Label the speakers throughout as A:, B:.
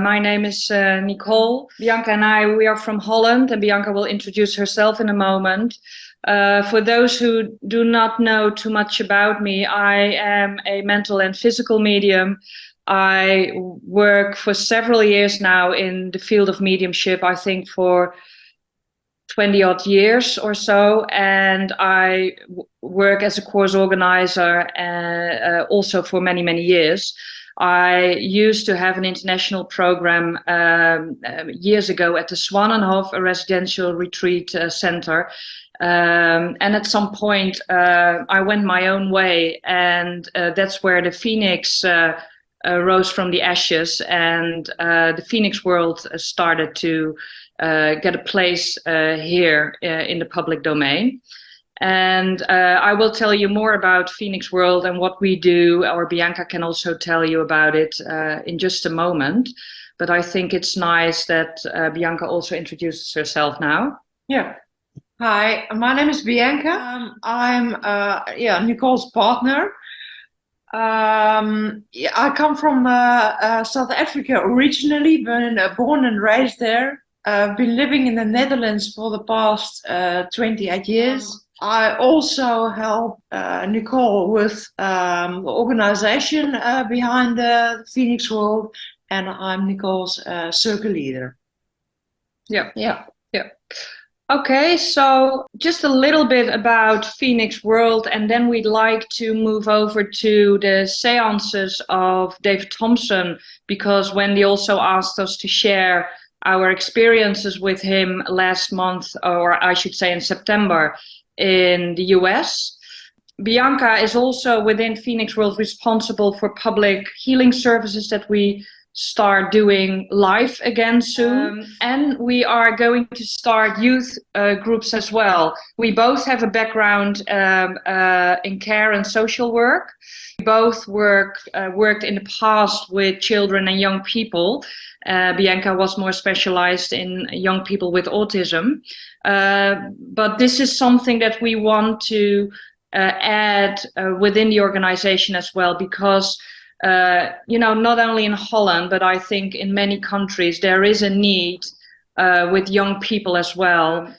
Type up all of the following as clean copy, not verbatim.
A: My name is Nicole. Bianca and we are from Holland, and Bianca will introduce herself in a moment. For those who do not know too much about me, I am a mental and physical medium. I work for several years now in the field of mediumship, I think for 20 odd years or so, and I work as a course organizer also for many, many years. I used to have an international program years ago at the Zwanenhof, a residential retreat center. And at some point, I went my own way, and that's where the Phoenix rose from the ashes, and the Phoenix world started to get a place here in the public domain. And I will tell you more about Phoenix World and what we do, or Bianca can also tell you about it in just a moment. But I think it's nice that Bianca also introduces herself now.
B: Yeah. Hi, my name is Bianca. I'm Nicole's partner. I come from South Africa originally, born and raised there. I've been living in the Netherlands for the past 28 years. I also help Nicole with the organization behind the Phoenix World, and I'm Nicole's circle leader.
A: Yeah. Okay, so just a little bit about Phoenix World, and then we'd like to move over to the seances of David Thompson, because Wendy also asked us to share our experiences with him last month, or I should say in September, in the US. Bianca is also within Phoenix World responsible for public healing services that we start doing live again soon. And we are going to start youth groups as well. We both have a background in care and social work. We both worked in the past with children and young people. Bianca was more specialized in young people with autism. But this is something that we want to add within the organization as well, because not only in Holland, but I think in many countries, there is a need with young people as well,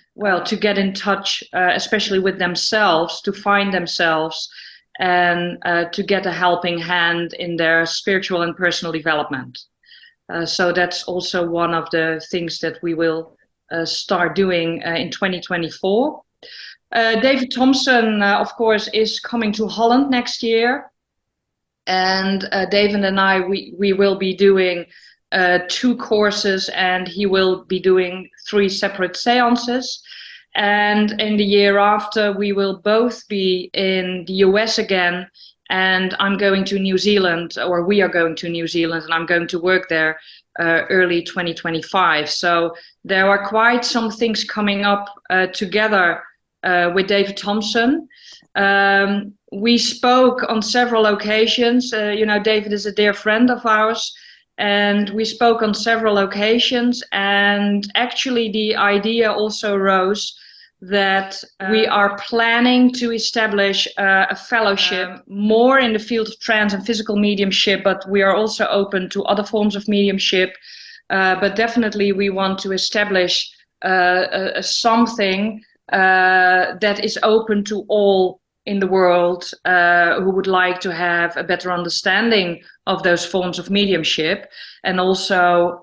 A: to get in touch, especially with themselves, to find themselves and to get a helping hand in their spiritual and personal development. So that's also one of the things that we will start doing in 2024. David Thompson, of course, is coming to Holland next year. And David and we will be doing 2 courses, and he will be doing 3 separate seances. And in the year after, we will both be in the US again, and I'm going to New Zealand, or we are going to New Zealand, and I'm going to work there early 2025. So there are quite some things coming up together with David Thompson. We spoke on several occasions. David is a dear friend of ours, and we spoke on several occasions. And actually, the idea also arose that we are planning to establish a fellowship more in the field of trance and physical mediumship, but we are also open to other forms of mediumship. But definitely, we want to establish something that is open to all in the world who would like to have a better understanding of those forms of mediumship. And also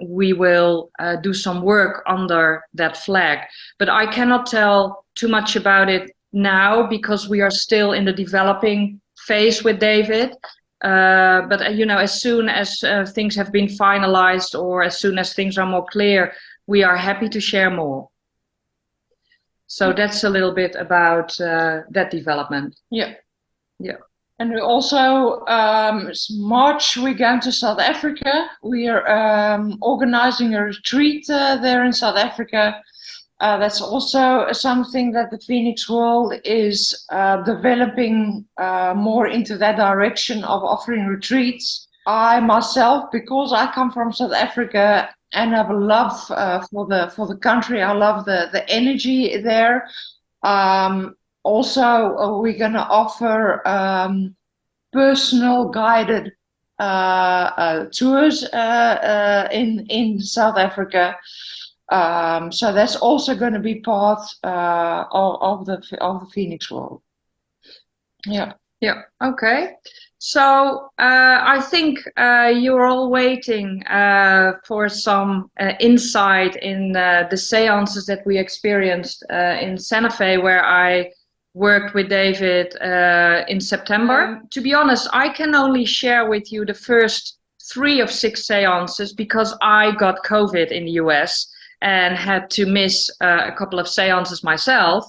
A: we will do some work under that flag. But I cannot tell too much about it now, because we are still in the developing phase with David. But as soon as things have been finalized, or as soon as things are more clear, we are happy to share more. So that's a little bit about that development.
B: Yeah. And we also, March, we're going to South Africa. We are organizing a retreat there in South Africa. That's also something that the Phoenix World is developing more into that direction of offering retreats. I myself, because I come from South Africa, and I have a love for the country. I love the energy there. Also, we're going to offer personal guided tours in South Africa. So that's also going to be part of the Phoenix world. Yeah.
A: Yeah. Okay. So I think you're all waiting for some insight in the seances that we experienced in Santa Fe, where I worked with David in September. To be honest, I can only share with you the first 3 of 6 seances because I got COVID in the US and had to miss a couple of seances myself.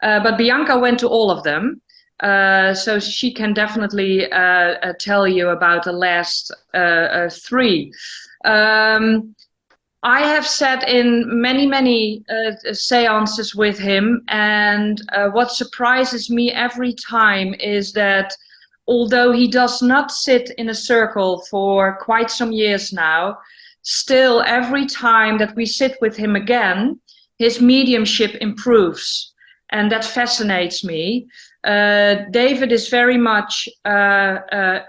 A: But Bianca went to all of them. So she can definitely tell you about the last 3. I have sat in many seances with him, and what surprises me every time is that although he does not sit in a circle for quite some years now, still every time that we sit with him again, his mediumship improves, and that fascinates me. David is very much a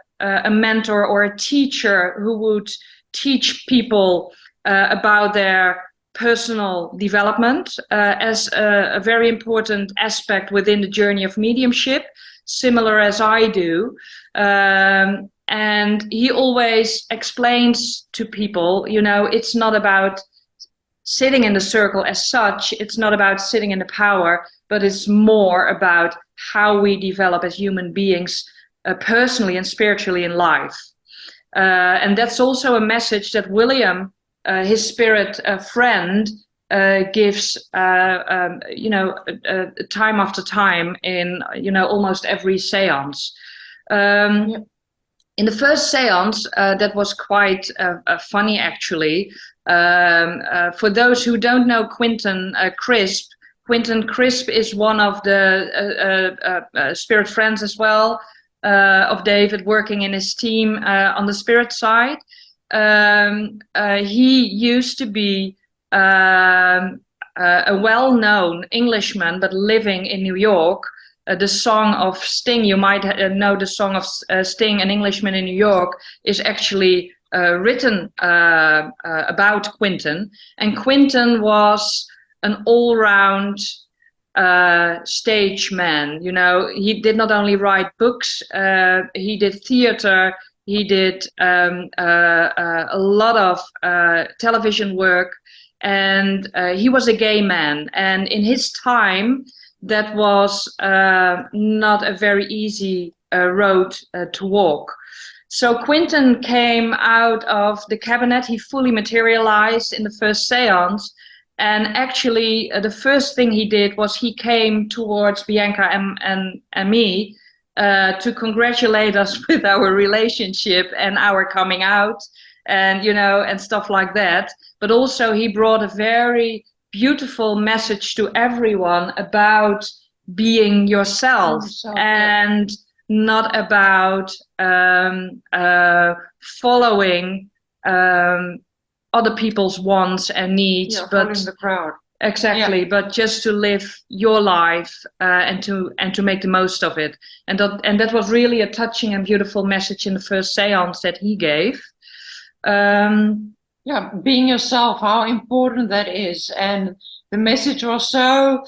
A: mentor or a teacher who would teach people about their personal development as a very important aspect within the journey of mediumship, similar as I do. And he always explains to people, it's not about sitting in the circle as such, it's not about sitting in the power, but it's more about how we develop as human beings personally and spiritually in life. And that's also a message that William, his spirit friend, gives time after time in almost every seance. In the first seance, that was quite funny actually. For those who don't know Quentin Crisp is one of the spirit friends as well of David, working in his team on the spirit side. He used to be a well-known Englishman, but living in New York. The song of Sting, you might know the song of Sting, An Englishman in New York, is actually written about Quentin. And Quentin was an all-round stage man. He did not only write books, he did theater, he did a lot of television work, and he was a gay man. And in his time, that was not a very easy road to walk. So Quentin came out of the cabinet, he fully materialized in the first seance. And actually, the first thing he did was he came towards Bianca and me to congratulate us with our relationship and our coming out, and and stuff like that. But also he brought a very beautiful message to everyone about being yourself, and not about following other people's wants and needs, but
B: the crowd.
A: Exactly, but just to live your life and to make the most of it. And that was really a touching and beautiful message in the first seance that he gave.
B: Being yourself, how important that is. And the message was so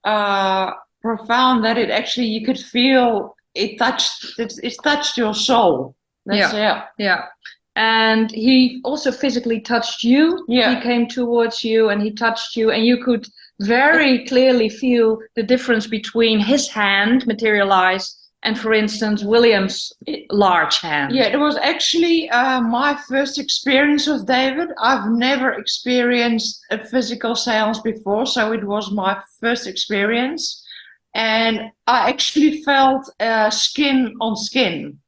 B: profound that it actually, you could feel it touched your soul.
A: Yeah. And he also physically touched you.
B: Yeah.
A: He came towards you and he touched you, and you could very clearly feel the difference between his hand materialized and, for instance, William's large hand.
B: Yeah, it was actually my first experience with David. I've never experienced a physical seance before, so it was my first experience. And I actually felt skin on skin.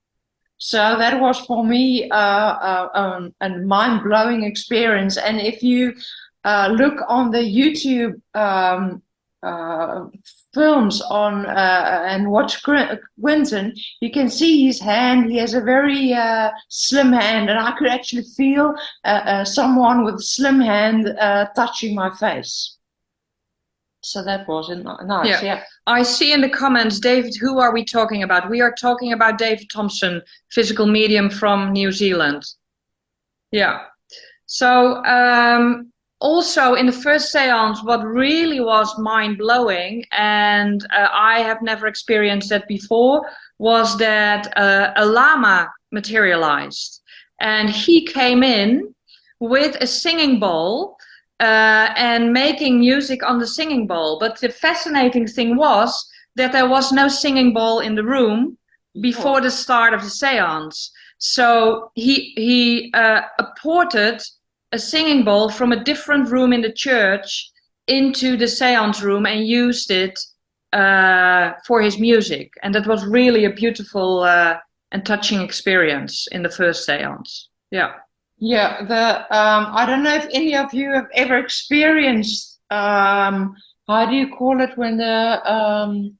B: So that was for me a mind-blowing experience. And if you look on the YouTube films on and watch Quentin, you can see his hand. He has a very slim hand, and I could actually feel someone with a slim hand touching my face. So that was nice, yeah.
A: I see in the comments, David, who are we talking about? We are talking about David Thompson, physical medium from New Zealand. Yeah. So also in the first seance, what really was mind-blowing, and I have never experienced that before, was that a lama materialized. And he came in with a singing bowl and making music on the singing bowl. But the fascinating thing was that there was no singing bowl in the room before the start of the seance. So he apported a singing bowl from a different room in the church into the seance room and used it for his music. And that was really a beautiful and touching experience in the first seance. Yeah.
B: Yeah, I don't know if any of you have ever experienced, how do you call it, when the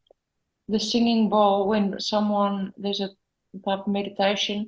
B: singing bowl, when there's a type of meditation.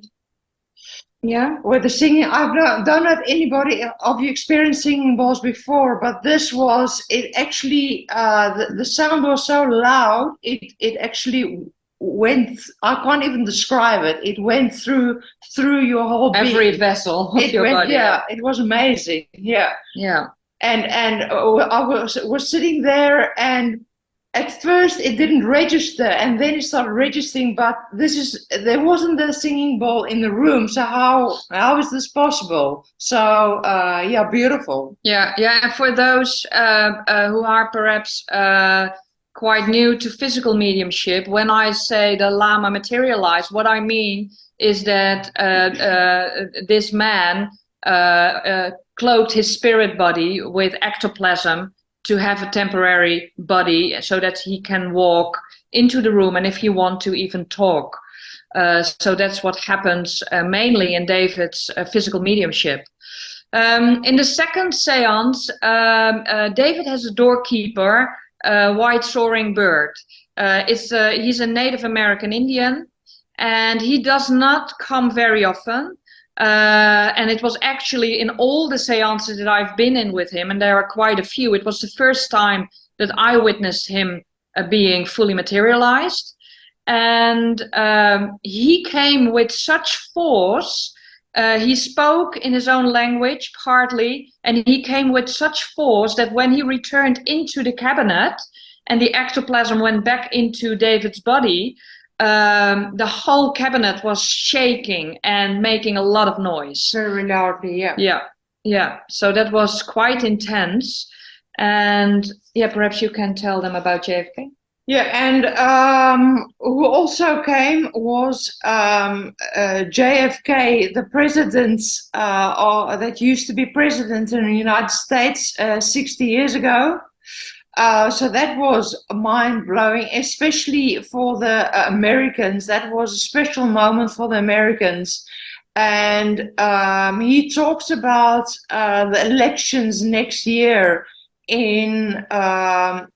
A: Yeah.
B: With the singing, don't know if anybody of you experienced singing bowls before, but it actually, the sound was so loud, it actually went, I can't even describe it. It went through your whole
A: every being. Vessel of your body.
B: Yeah, it was amazing. Yeah.
A: Yeah.
B: And I was sitting there, and at first it didn't register, and then it started registering, but there wasn't a singing bowl in the room, so how is this possible? So yeah, beautiful.
A: Yeah. And for those who are perhaps quite new to physical mediumship, when I say the lama materialized, what I mean is that this man clothed his spirit body with ectoplasm to have a temporary body so that he can walk into the room and if you want to even talk. So that's what happens mainly in David's physical mediumship. In the second seance, David has a doorkeeper, white soaring bird. He's a Native American Indian, and he does not come very often. And it was actually in all the seances that I've been in with him, and there are quite a few, it was the first time that I witnessed him being fully materialized. And he came with such force. He spoke in his own language partly, and he came with such force that when he returned into the cabinet and the ectoplasm went back into David's body, the whole cabinet was shaking and making a lot of noise.
B: Very loudly, yeah.
A: Yeah. So that was quite intense. And yeah, perhaps you can tell them about JFK.
B: Yeah, and who also came was JFK, the president that used to be president in the United States 60 years ago. So that was mind-blowing, especially for the Americans. That was a special moment for the Americans. And he talks about the elections next year in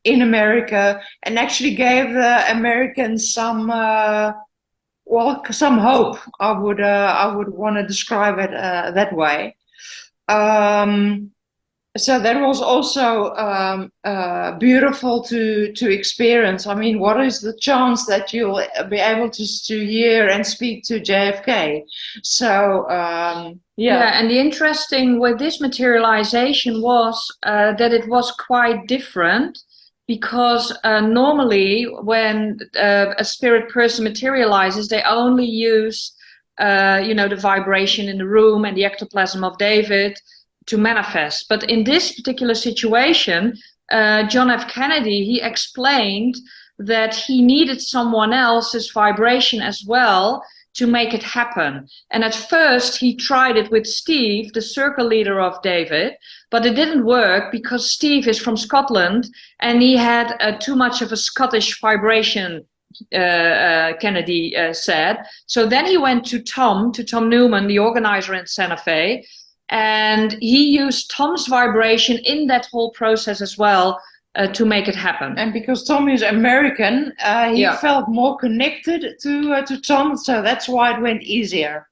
B: America, and actually gave the Americans some hope. I would want to describe it that way. So that was also beautiful to experience. I mean, what is the chance that you'll be able to hear and speak to JFK? So
A: yeah, and the interesting with this materialization was that it was quite different, because normally when a spirit person materializes, they only use the vibration in the room and the ectoplasm of David to manifest. But in this particular situation, John F. Kennedy, he explained that he needed someone else's vibration as well to make it happen. And at first he tried it with Steve, the circle leader of David, but it didn't work because Steve is from Scotland and he had too much of a Scottish vibration, Kennedy said. So then he went to Tom Newman, the organizer in Santa Fe, and he used Tom's vibration in that whole process as well to make it happen.
B: And because Tom is American, he felt more connected to Tom, so that's why it went easier.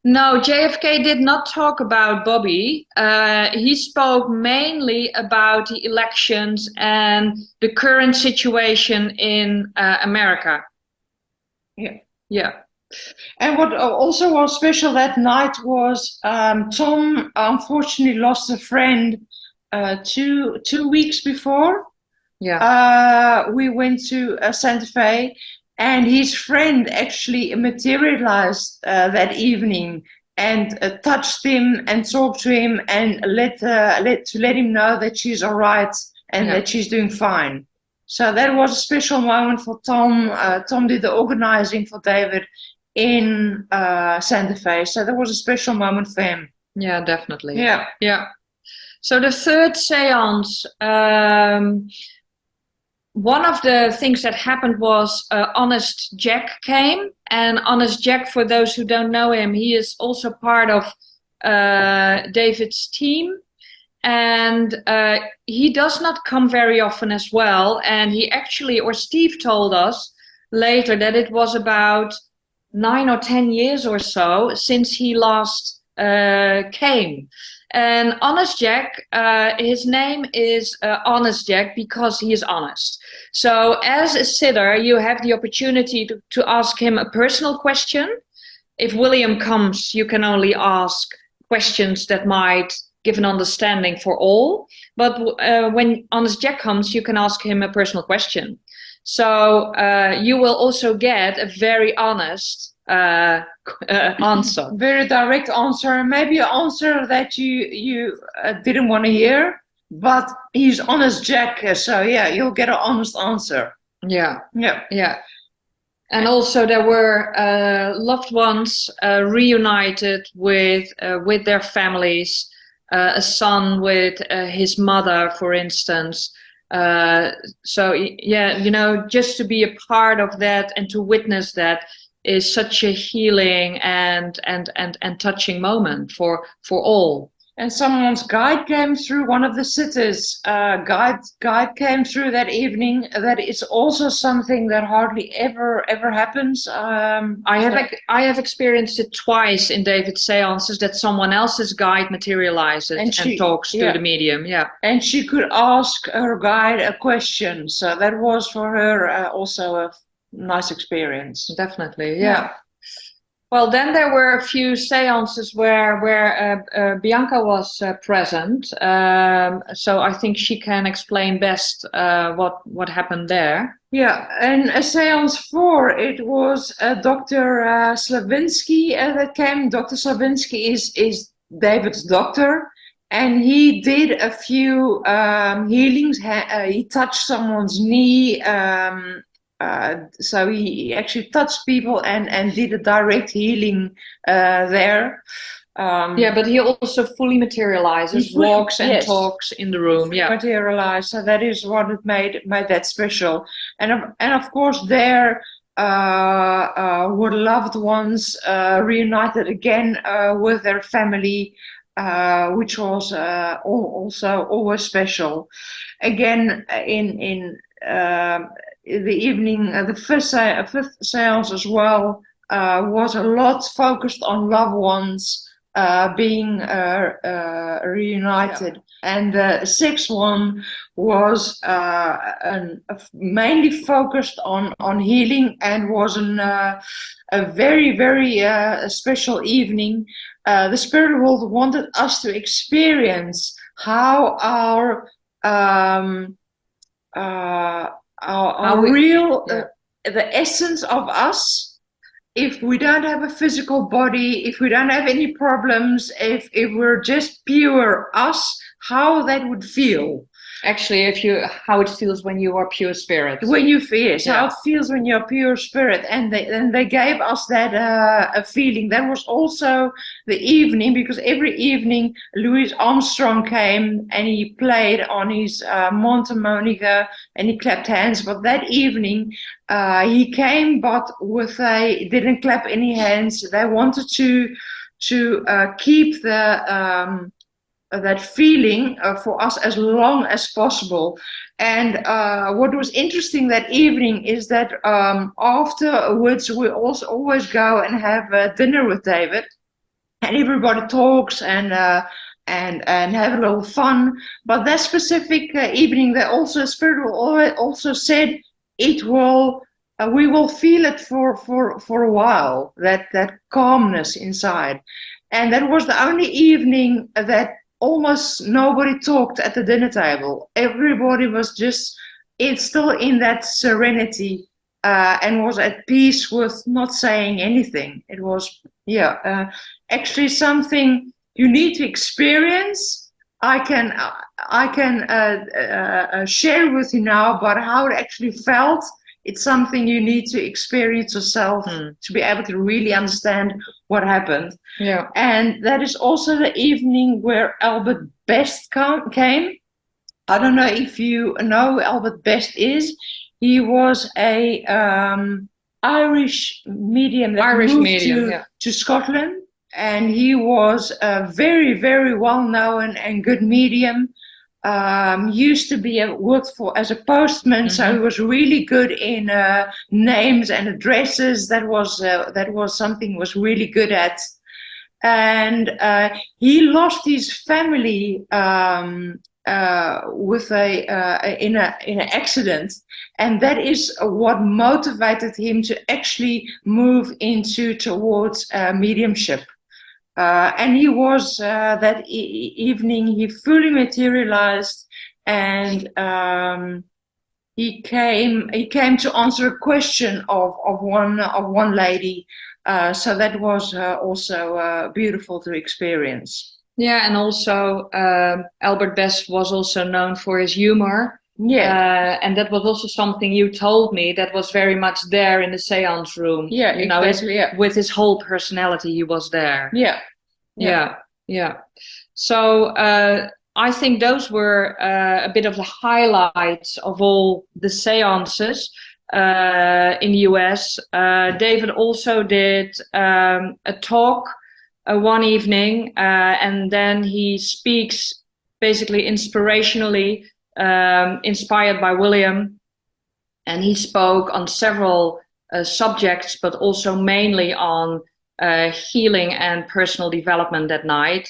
A: No, JFK did not talk about Bobby. He spoke mainly about the elections and the current situation in America.
B: Yeah.
A: Yeah.
B: And what also was special that night was Tom unfortunately lost a friend 2 weeks before.
A: Yeah.
B: We went to Santa Fe, and his friend actually materialized that evening and touched him and talked to him and let him know that she's all right and that she's doing fine. So that was a special moment for Tom. Tom did the organizing for David in Santa Fe, so that was a special moment for him.
A: Yeah, definitely.
B: Yeah.
A: Yeah. So the third seance, one of the things that happened was Honest Jack came. And Honest Jack, for those who don't know him, he is also part of David's team. And he does not come very often as well. And he actually, or Steve told us later that it was about 9 or 10 years or so since he last came. And Honest Jack, his name is Honest Jack because he is honest. So as a sitter, you have the opportunity to ask him a personal question. If William comes, you can only ask questions that might give an understanding for all. But when Honest Jack comes, you can ask him a personal question. So you will also get a very honest answer.
B: Very direct answer, maybe an answer that you didn't want to hear, but he's Honest Jack, so yeah, you'll get an honest answer.
A: Yeah.
B: Yeah.
A: And also there were loved ones reunited with their families, a son with his mother, for instance. So yeah, just to be a part of that and to witness that is such a healing and touching moment for all.
B: And someone's guide came through, one of the sitters guide came through that evening. That is also something that hardly ever happens.
A: I have experienced it twice in David's seances, that someone else's guide materializes and talks to the medium. Yeah.
B: And she could ask her guide a question. So that was for her also a nice experience.
A: Definitely. Yeah. Well, then there were a few seances where Bianca was present. So I think she can explain best what happened there.
B: Yeah, and a seance 4, it was Dr. Slavinsky that came. Dr. Slavinsky is David's doctor, and he did a few healings. He touched someone's knee. So he actually touched people and did a direct healing there.
A: But he also fully materializes, walks and talks in the room. Yeah,
B: materialized. So that is what it made that special. And of course there were loved ones reunited again with their family, which was also always special. Again, in the evening, the fifth seance as well was a lot focused on loved ones being reunited. And the sixth one was mainly focused on healing, and was a very, very special evening. The spirit world wanted us to experience how our real, the essence of us, if we don't have a physical body, if we don't have any problems, if we're just pure us, how that would feel.
A: Actually, how it feels when you are pure spirit.
B: When you feel, how it feels when you're pure spirit, and they gave us that a feeling. That was also the evening, because every evening Louis Armstrong came and he played on his mondharmonica and he clapped hands. But that evening he came, but didn't clap any hands. They wanted to keep the that feeling for us as long as possible. And what was interesting that evening is that afterwards we also always go and have dinner with David. and everybody talks and have a little fun. But that specific evening, the also spirit also said it will. We will feel it for a while. That calmness inside, and that was the only evening that almost nobody talked at the dinner table. Everybody was just it's still in that serenity and was at peace with not saying anything. It was actually something you need to experience. I can share with you now, but how it actually felt. It's something you need to experience yourself to be able to really understand what happened.
A: Yeah.
B: And that is also the evening where Albert Best came. I don't know if you know who Albert Best is. He was a Irish medium that moved to Scotland. And he was a very, very well-known and good medium. Used to be worked for as a postman, so he was really good in names and addresses. That was something he was really good at. And he lost his family with in an accident, and that is what motivated him to actually move towards mediumship. And he was that evening. He fully materialized, and he came to answer a question of one lady. So that was also beautiful to experience.
A: Yeah, and also Albert Best was also known for his humor.
B: Yeah,
A: and that was also something you told me that was very much there in the seance room.
B: Yeah,
A: you know,
B: exactly.
A: With his whole personality, he was there.
B: Yeah.
A: So I think those were a bit of the highlights of all the seances in the US. David also did a talk one evening, and then he speaks basically inspirationally, inspired by William, and he spoke on several subjects, but also mainly on healing and personal development that night.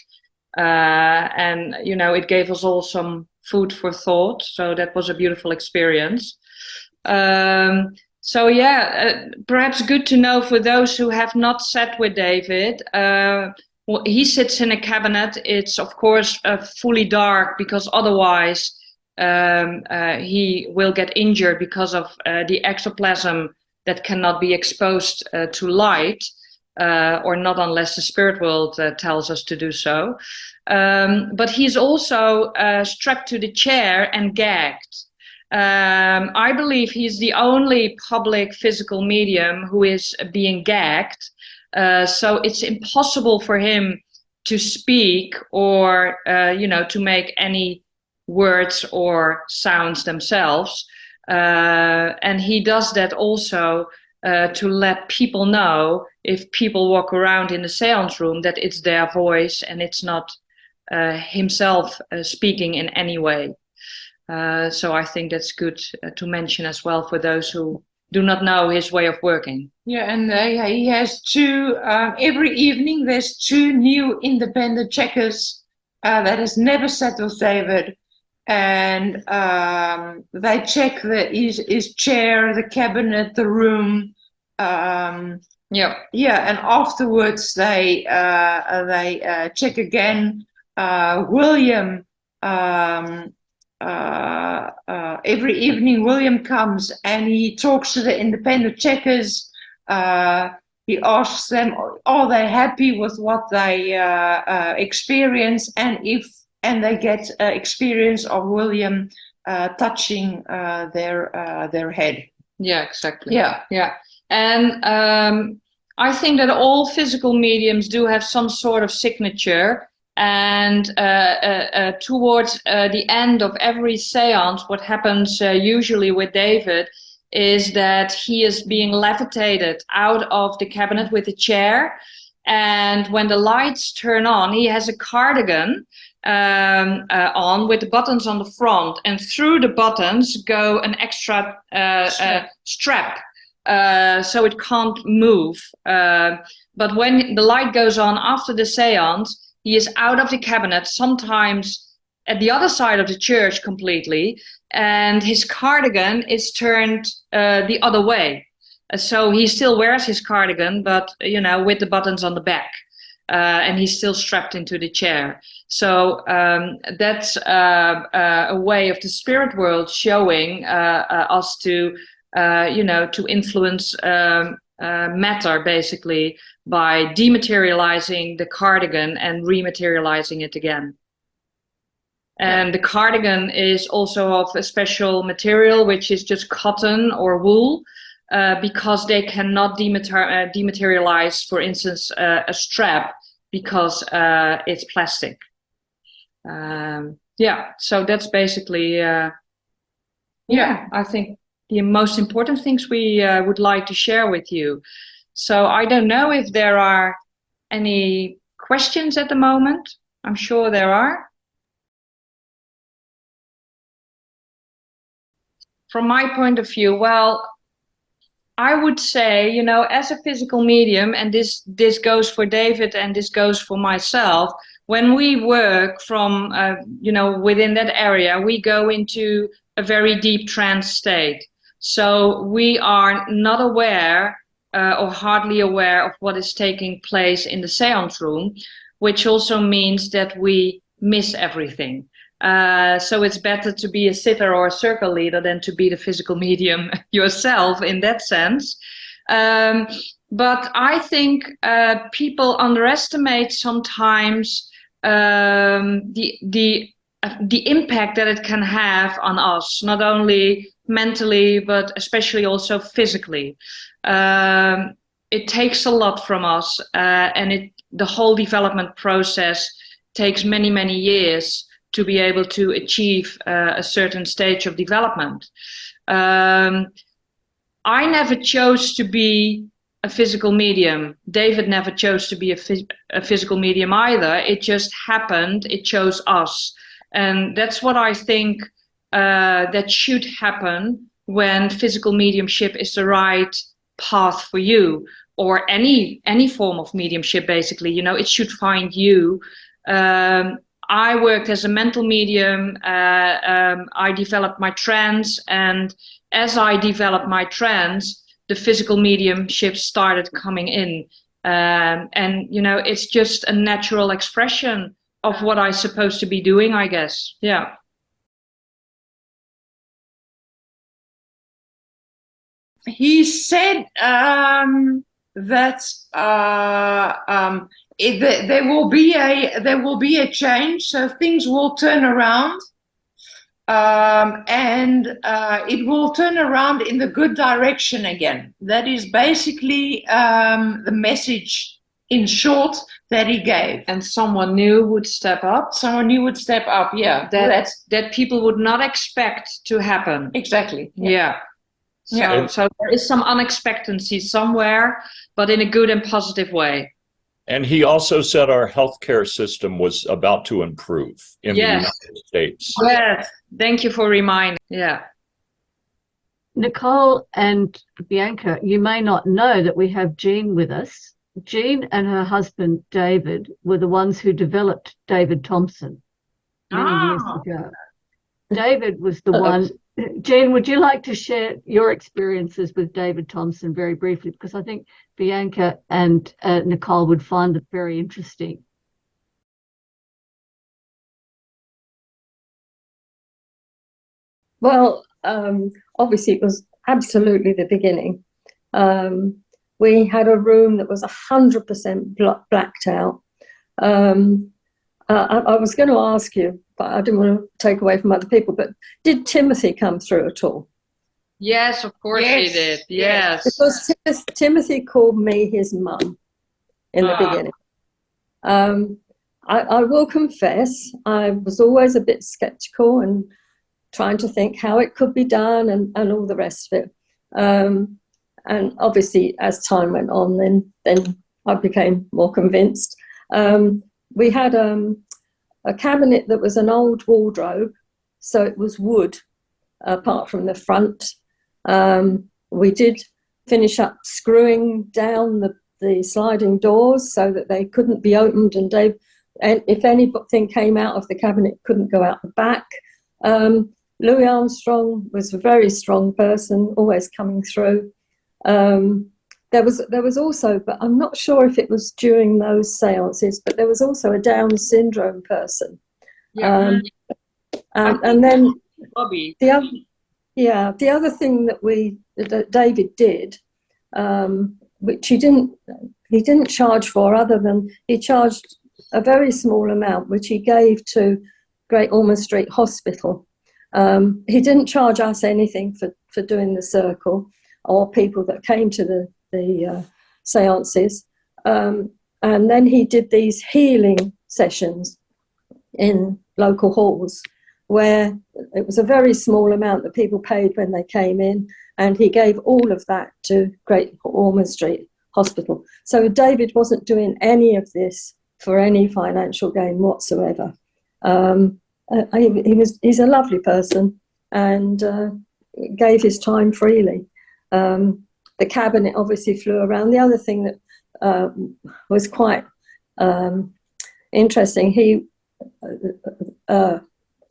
A: And you know, it gave us all some food for thought, so that was a beautiful experience. So yeah, perhaps good to know for those who have not sat with David. Well, he sits in a cabinet. It's of course fully dark, because otherwise he will get injured because of the ectoplasm that cannot be exposed to light, or not unless the spirit world tells us to do so. But he's also strapped to the chair and gagged. I believe he's the only public physical medium who is being gagged. So it's impossible for him to speak or, to make any words or sounds themselves. And he does that also to let people know, if people walk around in the seance room, that it's their voice and it's not himself speaking in any way. So I think that's good to mention as well for those who do not know his way of working.
B: Yeah, and he has two, every evening there's two new independent checkers that has never sat with David. And they check his chair, the cabinet, the room. And afterwards they check again. William, every evening William comes and he talks to the independent checkers. He asks them, are they happy with what they experience, and they get experience of William touching their head.
A: Yeah, exactly.
B: Yeah.
A: And I think that all physical mediums do have some sort of signature. And towards the end of every seance, what happens usually with David is that he is being levitated out of the cabinet with a chair. And when the lights turn on, he has a cardigan on with the buttons on the front, and through the buttons go an extra strap. so it can't move. But when the light goes on after the seance, he is out of the cabinet, sometimes at the other side of the church completely, and his cardigan is turned the other way. So he still wears his cardigan, but with the buttons on the back, and he's still strapped into the chair. So that's a way of the spirit world showing us to influence matter, basically, by dematerializing the cardigan and rematerializing it again. And the cardigan is also of a special material, which is just cotton or wool, because they cannot dematerialize, for instance, a strap, because it's plastic. So that's basically, I think the most important things we would like to share with you. So I don't know if there are any questions at the moment. I'm sure there are. From my point of view, well, I would say, as a physical medium, and this goes for David and this goes for myself, when we work from, within that area, we go into a very deep trance state. So we are not aware or hardly aware of what is taking place in the seance room, which also means that we miss everything. So it's better to be a sitter or a circle leader than to be the physical medium yourself in that sense. But I think people underestimate sometimes the impact that it can have on us, not only mentally, but especially also physically. It takes a lot from us, and the whole development process takes many, many years to be able to achieve a certain stage of development. I never chose to be a physical medium. David never chose to be a physical medium either. It just happened. It chose us. And that's what I think that should happen when physical mediumship is the right path for you, or any form of mediumship, basically. It should find you. I worked as a mental medium. I developed my trance, and as I developed my trance, the physical mediumship started coming in. And it's just a natural expression of what I'm supposed to be doing, I guess. Yeah.
B: He said that there will be a change, so things will turn around, and it will turn around in the good direction again. That is basically the message, in short, that he gave.
A: And someone new would step up.
B: Someone new would step up. Yeah,
A: that people would not expect to happen.
B: Exactly.
A: Yeah. So there is some unexpectancy somewhere, but in a good and positive way.
C: And he also said our healthcare system was about to improve in the United States.
A: Yes, thank you for reminding. Yeah.
D: Nicole and Bianca, you may not know that we have Jean with us. Jean and her husband, David, were the ones who developed David Thompson many years ago. David was the one. Jean, would you like to share your experiences with David Thompson very briefly? Because I think Bianca and Nicole would find it very interesting.
E: Well, obviously it was absolutely the beginning. We had a room that was 100% blacked out. I was going to ask you, but I didn't want to take away from other people, but did Timothy come through at all?
A: Yes, of course he did. Yes.
E: Because Timothy called me his mum in the beginning. I will confess, I was always a bit skeptical and trying to think how it could be done and all the rest of it. And obviously, as time went on, then I became more convinced. We had a cabinet that was an old wardrobe, so it was wood, apart from the front. We did finish up screwing down the sliding doors so that they couldn't be opened, and if anything came out of the cabinet, it couldn't go out the back. Louis Armstrong was a very strong person, always coming through. There was also, but I'm not sure if it was during those seances, but there was also a Down syndrome person.
A: Yeah.
E: And then
A: Bobby.
E: the other thing that David did, which he didn't charge for, other than he charged a very small amount, which he gave to Great Ormond Street Hospital. He didn't charge us anything for doing the circle, or people that came to the seances. And then he did these healing sessions in local halls, where it was a very small amount that people paid when they came in, and he gave all of that to Great Ormond Street Hospital. So David wasn't doing any of this for any financial gain whatsoever. He's a lovely person, and gave his time freely. The cabinet obviously flew around. The other thing that was quite interesting,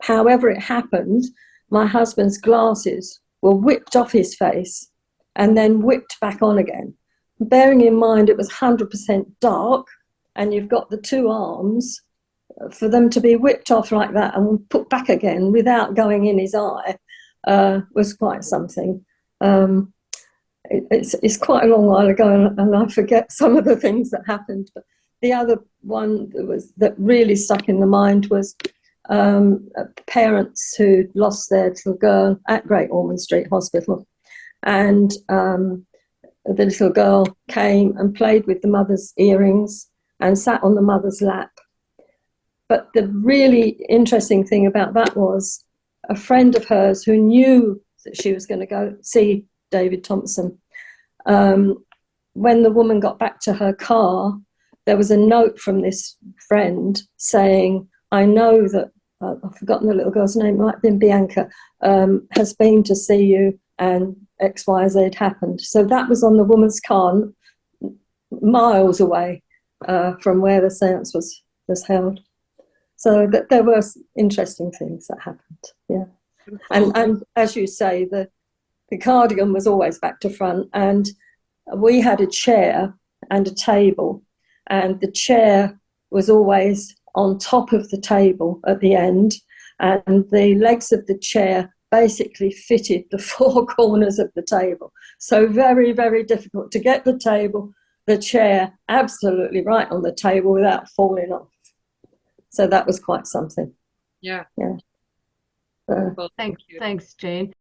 E: however it happened, my husband's glasses were whipped off his face and then whipped back on again. Bearing in mind it was 100% dark, and you've got the two arms, for them to be whipped off like that and put back again without going in his eye was quite something. It's quite a long while ago, and I forget some of the things that happened. But the other one that really stuck in the mind was parents who lost their little girl at Great Ormond Street Hospital, and the little girl came and played with the mother's earrings and sat on the mother's lap. But the really interesting thing about that was a friend of hers who knew that she was going to go see David Thompson. When the woman got back to her car, there was a note from this friend saying, I know that, I've forgotten the little girl's name, it might have been Bianca, has been to see you, and X, Y, Z had happened. So that was on the woman's car, miles away from where the seance was held. So that there were interesting things that happened, yeah. And as you say, the cardigan was always back to front, and we had a chair and a table, and the chair was always on top of the table at the end, and the legs of the chair basically fitted the four corners of the table. So very, very difficult to get the chair absolutely right on the table without falling off. So that was quite something.
A: Yeah.
E: Yeah.
A: Well,
D: Thanks, Jane.